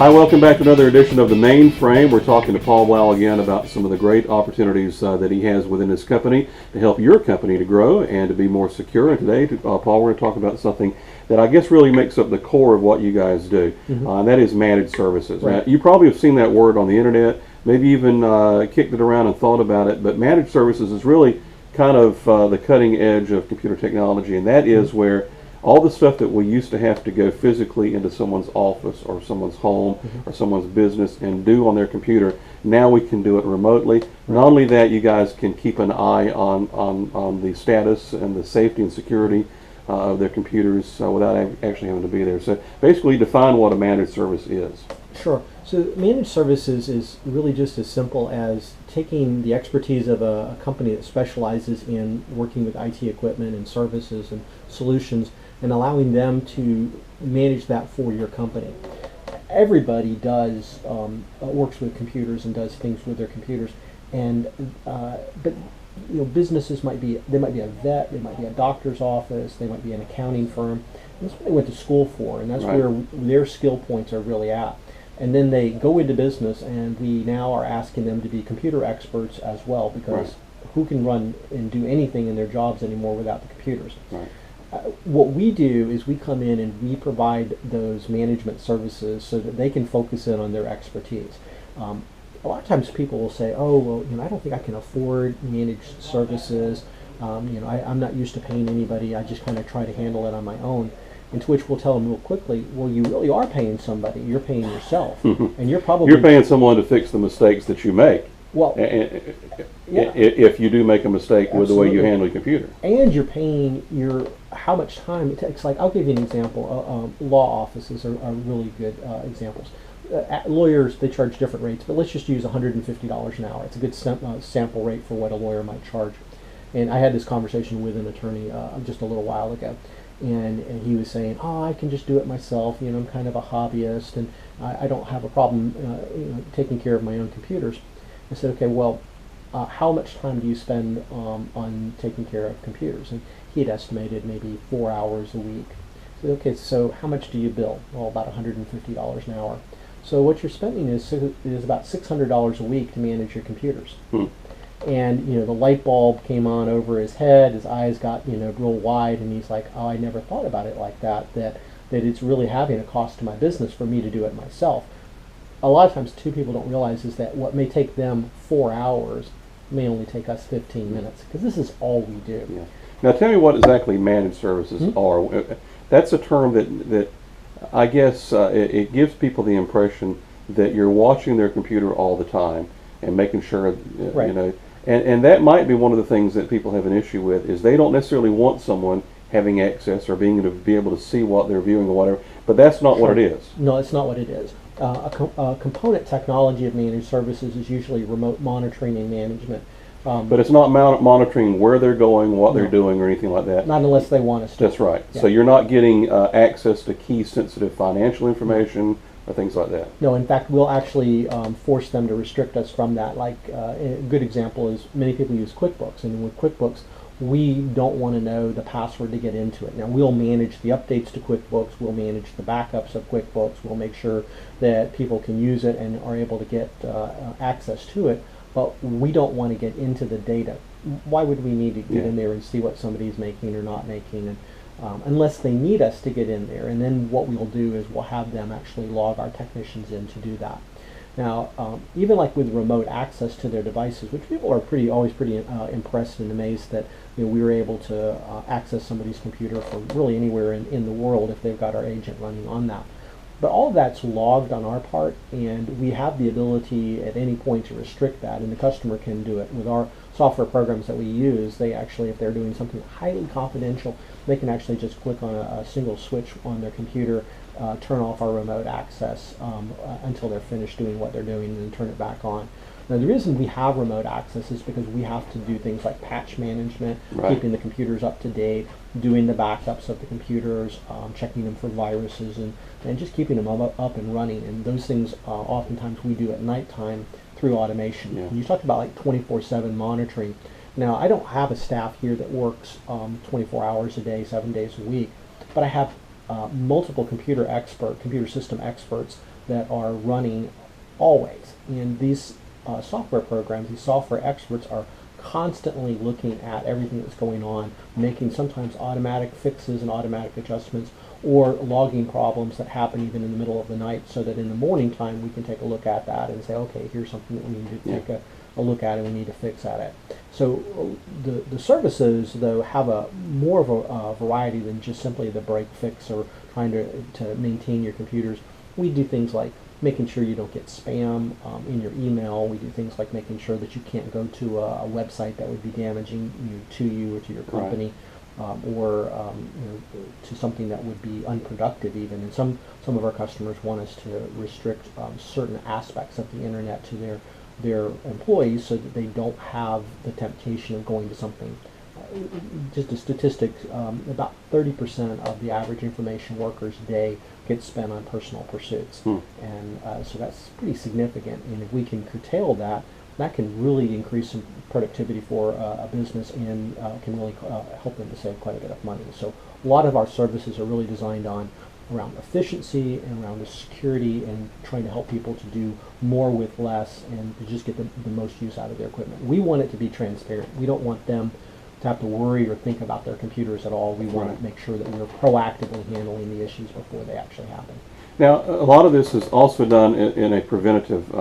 Hi, welcome back to another edition of The Mainframe. We're talking to Paul Blau again about some of the great opportunities that he has within his company to help your company to grow and to be more secure. And today, Paul, we're going to talk about something that I guess really makes up the core of what you guys do, and that is managed services. Right. Now, you probably have seen that word on the internet, maybe even kicked it around and thought about it, but managed services is really kind of the cutting edge of computer technology, and that is where all the stuff that we used to have to go physically into someone's office or someone's home or someone's business and do on their computer, now we can do it remotely. Not only that, you guys can keep an eye on the status and the safety and security of their computers without actually having to be there. So basically define what a managed service is. Sure. So managed services is really just as simple as taking the expertise of a company that specializes in working with IT equipment and services and solutions and allowing them to manage that for your company. Everybody does works with computers and does things with their computers, and but businesses might be a vet, they might be a doctor's office, they might be an accounting firm. That's what they went to school for, and that's Right. where their skill points are really at. And then they go into business, and we now are asking them to be computer experts as well, because Right. who can run and do anything in their jobs anymore without the computers? Right. What we do is we come in and we provide those management services so that they can focus in on their expertise. A lot of times people will say, "Oh, well, I don't think I can afford managed services. I'm not used to paying anybody. I just kind of try to handle it on my own." And to which we'll tell them real quickly, "Well, you really are paying somebody. You're paying yourself, and you're probably Paying someone to fix the mistakes that you make. well, yeah. If you do make a mistake with the way you Absolutely. handle your computer. And you're paying how much time it takes." Like, I'll give you an example. Law offices are really good examples. Lawyers, they charge different rates, but let's just use $150 an hour. It's a good sample rate for what a lawyer might charge. And I had this conversation with an attorney just a little while ago, and he was saying, "Oh, I can just do it myself. I'm kind of a hobbyist, and I don't have a problem taking care of my own computers." I said, "Okay, well, how much time do you spend on taking care of computers?" And he had estimated maybe 4 hours a week. I said, "Okay, so how much do you bill?" "Well, about $150 an hour." "So what you're spending is about $600 a week to manage your computers." And the light bulb came on over his head. His eyes got real wide, and he's like, "Oh, I never thought about it like that. That it's really having a cost to my business for me to do it myself." A lot of times, too, people don't realize is that what may take them 4 hours may only take us 15 minutes, because this is all we do. Yeah. Now tell me what exactly managed services are. That's a term that I guess it gives people the impression that you're watching their computer all the time and making sure, Right. and that might be one of the things that people have an issue with, is they don't necessarily want someone having access or being able to see what they're viewing or whatever, but that's not what it is. No, it's not what it is. A component technology of managed services is usually remote monitoring and management. But it's not monitoring where they're going, what they're No. doing, or anything like that. Not unless they want us to. That's right. Yeah. So you're not getting access to key sensitive financial information or things like that. No, in fact, we'll actually force them to restrict us from that. Like a good example is many people use QuickBooks, and with QuickBooks, we don't want to know the password to get into it. Now, we'll manage the updates to QuickBooks, we'll manage the backups of QuickBooks, we'll make sure that people can use it and are able to get access to it, but we don't want to get into the data. Why would we need to get in there and see what somebody's making or not making? And unless they need us to get in there, and then what we'll do is we'll have them actually log our technicians in to do that. Now, even like with remote access to their devices, which people are always pretty impressed and amazed that we were able to access somebody's computer from really anywhere in the world if they've got our agent running on that. But all of that's logged on our part, and we have the ability at any point to restrict that, and the customer can do it with our software programs that we use. They actually, if they're doing something highly confidential, they can actually just click on a single switch on their computer, turn off our remote access until they're finished doing what they're doing, and then turn it back on. Now, the reason we have remote access is because we have to do things like patch management, Right. keeping the computers up to date, doing the backups of the computers, checking them for viruses, and just keeping them up and running. And those things oftentimes we do at nighttime through automation. Yeah. You talked about like 24/7 monitoring. Now, I don't have a staff here that works 24 hours a day, 7 days a week, but I have multiple computer system experts that are running always. And these software programs, these software experts are constantly looking at everything that's going on, making sometimes automatic fixes and automatic adjustments, or logging problems that happen even in the middle of the night, so that in the morning time we can take a look at that and say, okay, here's something that we need to take a look at and we need to fix at it. So the services, though, have a more of a variety than just simply the break fix or trying to maintain your computers. We do things like making sure you don't get spam in your email. We do things like making sure that you can't go to a website that would be damaging to you or to your company, or to something that would be unproductive even. And some of our customers want us to restrict certain aspects of the internet to their employees, so that they don't have the temptation of going to something. Just a statistic, about 30% of the average information worker's day gets spent on personal pursuits. And so that's pretty significant. And if we can curtail that, that can really increase some productivity for a business, and can really help them to save quite a bit of money. So a lot of our services are really designed around efficiency and around the security, and trying to help people to do more with less and to just get the most use out of their equipment. We want it to be transparent. We don't want them to have to worry or think about their computers at all. We want to make sure that we're proactively handling the issues before they actually happen. Now, a lot of this is also done in a preventative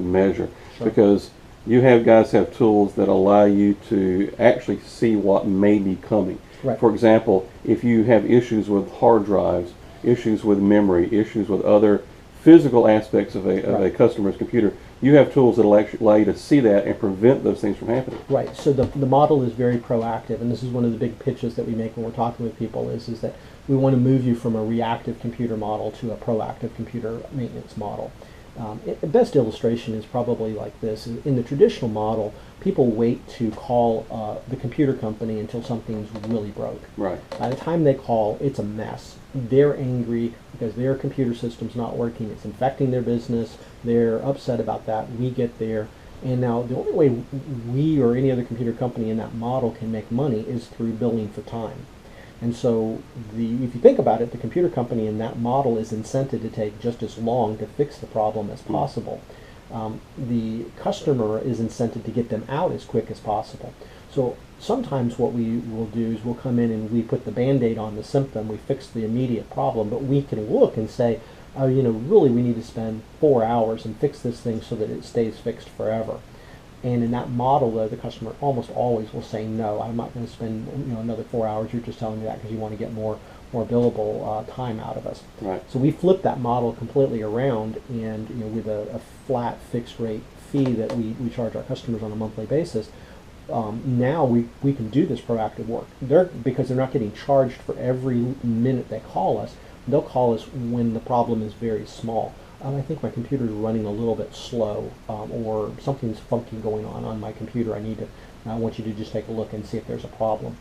measure, because you have guys have tools that allow you to actually see what may be coming. For example, if you have issues with hard drives, issues with memory, issues with other physical aspects of a customer's computer, you have tools that will actually allow you to see that and prevent those things from happening. Right. So the model is very proactive, and this is one of the big pitches that we make when we're talking with people is that we want to move you from a reactive computer model to a proactive computer maintenance model. The best illustration is probably like this. In the traditional model, people wait to call the computer company until something's really broke. By the time they call, it's a mess. They're angry because their computer system's not working. It's infecting their business. They're upset about that. We get there. And now the only way we or any other computer company in that model can make money is through billing for time. And so if you think about it, the computer company in that model is incented to take just as long to fix the problem as possible. The customer is incented to get them out as quick as possible. So sometimes what we will do is we'll come in and we put the Band-Aid on the symptom, we fix the immediate problem, but we can look and say, oh, really we need to spend 4 hours and fix this thing so that it stays fixed forever. And in that model, though, the customer almost always will say, no, I'm not going to spend another 4 hours. You're just telling me that because you want to get more billable time out of us. So we flip that model completely around, and with a flat fixed rate fee that we charge our customers on a monthly basis, now we can do this proactive work. Because they're not getting charged for every minute they call us. They'll call us when the problem is very small. I think my computer is running a little bit slow, or something's funky going on my computer. I want you to just take a look and see if there's a problem.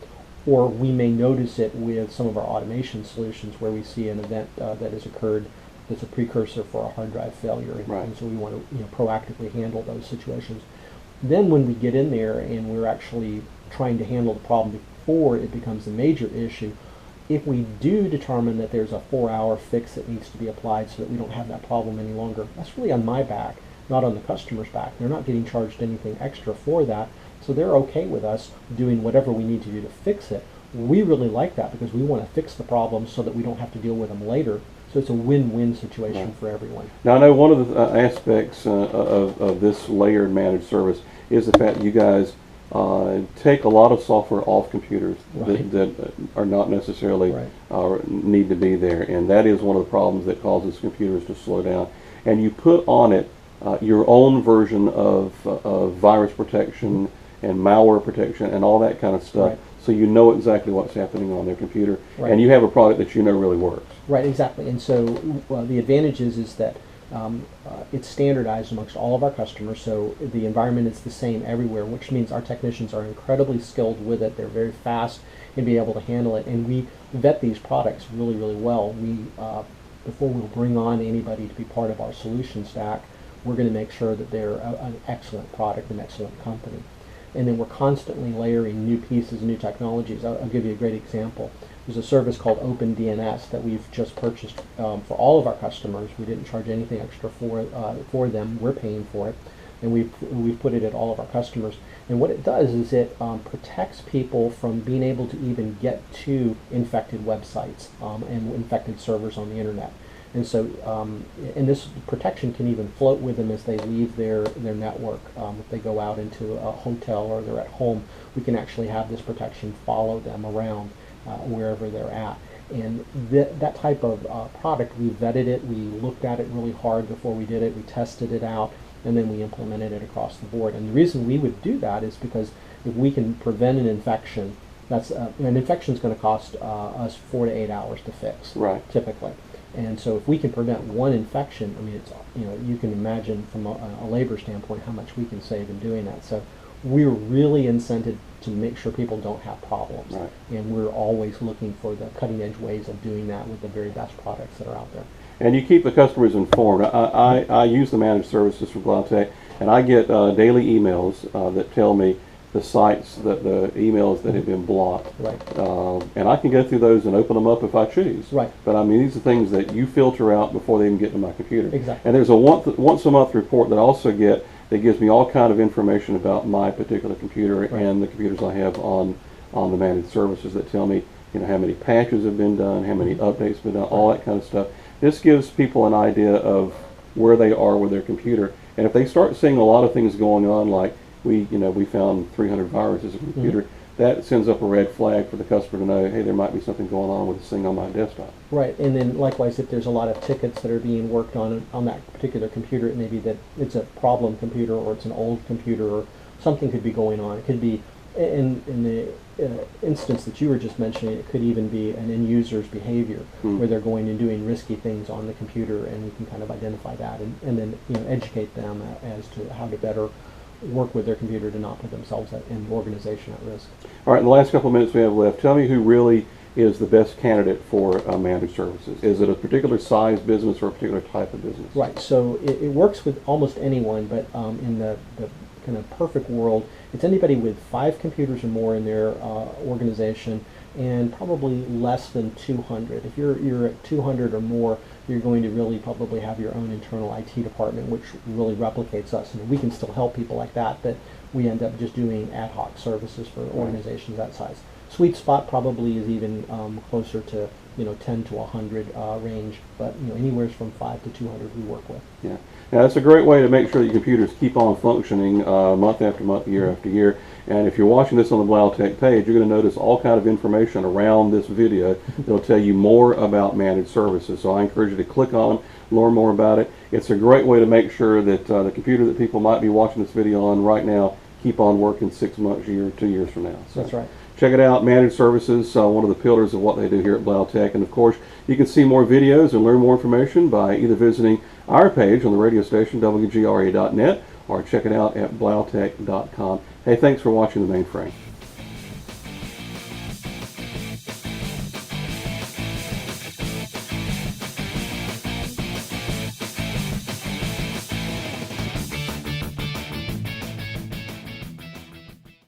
Or we may notice it with some of our automation solutions where we see an event that has occurred that's a precursor for a hard drive failure, and so we want to proactively handle those situations. Then when we get in there and we're actually trying to handle the problem before it becomes a major issue, if we do determine that there's a 4-hour fix that needs to be applied so that we don't have that problem any longer, that's really on my back, not on the customer's back. They're not getting charged anything extra for that, so they're okay with us doing whatever we need to do to fix it. We really like that because we want to fix the problem so that we don't have to deal with them later. So it's a win-win situation for everyone. Now, I know one of the aspects of this layered managed service is the fact that you guys take a lot of software off computers that are not necessarily need to be there, and that is one of the problems that causes computers to slow down. And you put on it your own version of virus protection and malware protection and all that kind of stuff, so you know exactly what's happening on their computer, and you have a product that you know really works. Exactly. And so the advantage is that it's standardized amongst all of our customers, so the environment is the same everywhere, which means our technicians are incredibly skilled with it. They're very fast in being able to handle it, and we vet these products really, really well. Before we'll bring on anybody to be part of our solution stack, we're going to make sure that they're an excellent product, an excellent company. And then we're constantly layering new pieces, new technologies. I'll give you a great example. There's a service called OpenDNS that we've just purchased for all of our customers. We didn't charge anything extra for them. We're paying for it, and we've put it at all of our customers. And what it does is it protects people from being able to even get to infected websites and infected servers on the internet. And so, and this protection can even float with them as they leave their network. If they go out into a hotel or they're at home, we can actually have this protection follow them around wherever they're at. And that type of product, we vetted it, we looked at it really hard before we did it, we tested it out, and then we implemented it across the board. And the reason we would do that is because if we can prevent an infection, that's an infection is going to cost us 4 to 8 hours to fix, Right. typically. And so if we can prevent one infection, I mean, it's, you can imagine from a labor standpoint how much we can save in doing that. So we're really incented to make sure people don't have problems. Right. And we're always looking for the cutting edge ways of doing that with the very best products that are out there. And you keep the customers informed. I use the managed services from BlauTech, and I get daily emails that tell me the sites, the emails that have been blocked. Right. And I can go through those and open them up if I choose. Right. But I mean, these are things that you filter out before they even get to my computer. Exactly. And there's a once a month report that I also get that gives me all kind of information about my particular computer Right. and the computers I have on the managed services that tell me, how many patches have been done, how many updates have been done, all that kind of stuff. This gives people an idea of where they are with their computer. And if they start seeing a lot of things going on, like we found 300 viruses in the computer, that sends up a red flag for the customer to know, hey, there might be something going on with this thing on my desktop. Right, and then likewise, if there's a lot of tickets that are being worked on that particular computer, it may be that it's a problem computer or it's an old computer or something could be going on. It could be, in the instance that you were just mentioning, it could even be an end user's behavior where they're going and doing risky things on the computer, and we can kind of identify that and then educate them as to how to better work with their computer to not put themselves and the organization at risk. All right, in the last couple of minutes we have left, tell me who really is the best candidate for managed services. Is it a particular size business or a particular type of business? Right, so it works with almost anyone, but in the kind of perfect world, it's anybody with 5 computers or more in their organization and probably less than 200. If you're at 200 or more, you're going to really probably have your own internal IT department, which really replicates us. And we can still help people like that, but we end up just doing ad hoc services for organizations that size. Sweet spot probably is even closer to 10 to 100 range, but anywhere from 5 to 200 we work with. Yeah. Now, that's a great way to make sure that your computers keep on functioning month after month, year after year. And if you're watching this on the BlauTech page, you're going to notice all kind of information around this video that will tell you more about managed services. So I encourage you to click on, learn more about it. It's a great way to make sure that the computer that people might be watching this video on right now keep on working 6 months, a year, 2 years from now. So That's right. check it out, managed services, one of the pillars of what they do here at BlauTech. And of course, you can see more videos and learn more information by either visiting our page on the radio station, WGRA.net, or check it out at blautech.com. Hey, thanks for watching The Mainframe.